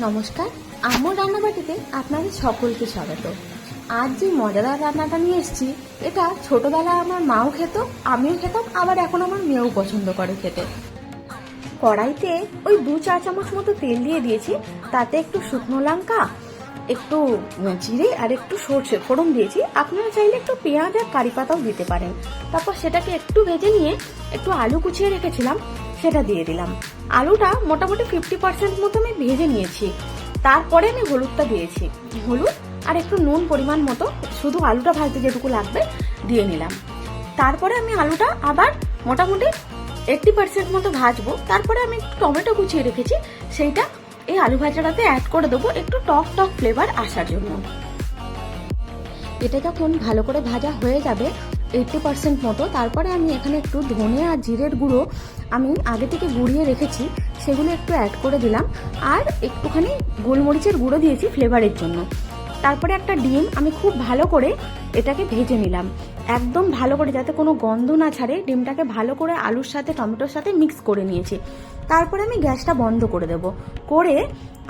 নমস্কার, আমার রান্নাবাটিতে আপনাদের সকলকে স্বাগত। আজ যে মজাদার রান্নাটা নিয়ে এসেছি, এটা ছোটবেলায় আমার মাও খেত, আমিও খেতাম, আবার এখন আমার মেয়েও পছন্দ করে খেতে। কড়াইতে ওই 2 চা চামচ মতো তেল দিয়ে দিয়েছি, তাতে একটু শুকনো লঙ্কা, একটু জিরে আর একটু সর্ষে ফোড়ন দিয়েছি। আপনারা চাইলে একটু পেঁয়াজ আর কারি পাতাও দিতে পারেন। তারপর সেটাকে একটু ভেজে নিয়ে একটু আলু কুচিয়ে রেখেছিলাম, সেটা দিয়ে দিলাম। আলুটা মোটামুটি 50% মতো আমি ভেজে নিয়েছি। তারপরে আমি হলুদটা দিয়েছি, হলুদ আর একটু নুন পরিমাণ মতো, শুধু আলুটা ভাজতে যেটুকু লাগবে দিয়ে নিলাম। তারপরে আমি আলুটা আবার মোটামুটি 80% মতো ভাজবো। তারপরে আমি একটু টমেটো কুচিয়ে রেখেছি, সেইটা এই আলু ভাজাটাতে অ্যাড করে দেবো, একটু টক টক ফ্লেভার আসার জন্য। এটা যখন ভালো করে ভাজা হয়ে যাবে 80% মতো, তারপরে আমি এখানে একটু ধনে আর জিরের গুঁড়ো আমি আগে থেকে গুঁড়িয়ে রেখেছি, সেগুলো একটু অ্যাড করে দিলাম। আর একটুখানি গোলমরিচের গুঁড়ো দিয়েছি ফ্লেভারের জন্য। তারপরে একটা ডিম আমি খুব ভালো করে এটাকে ভেজে নিলাম, একদম ভালো করে, যাতে কোনো গন্ধ না ছাড়ে। ডিমটাকে ভালো করে আলুর সাথে টমেটোর সাথে মিক্স করে নিয়েছি। তারপরে আমি গ্যাসটা বন্ধ করে দেব। করে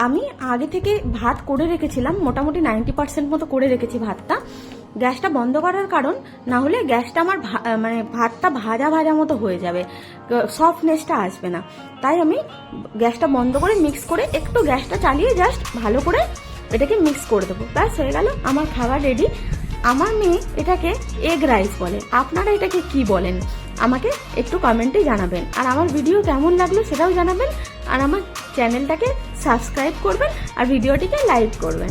আমি আগে থেকে ভাত করে রেখেছিলাম, মোটামুটি 90% মতো করে রেখেছি ভাতটা। গ্যাসটা বন্ধ করার কারণ, না হলে গ্যাসটা আমার মানে ভাতটা ভাজা ভাজা মতো হয়ে যাবে, সফটনেসটা আসবে না। তাই আমি গ্যাসটা বন্ধ করে মিক্স করে একটু গ্যাসটা চালিয়ে জাস্ট ভালো করে এটাকে মিক্স করে দেবো। ব্যাস হয়ে গেল আমার খাবার রেডি। আমার মেয়ে এটাকে এগ রাইস বলে, আপনারা এটাকে কি বলেন আমাকে একটু কমেন্টে জানাবেন। আর আমার ভিডিও কেমন লাগলো সেটাও জানাবেন। আর আমার চ্যানেলটাকে সাবস্ক্রাইব করবেন আর ভিডিওটিকে লাইক করবেন।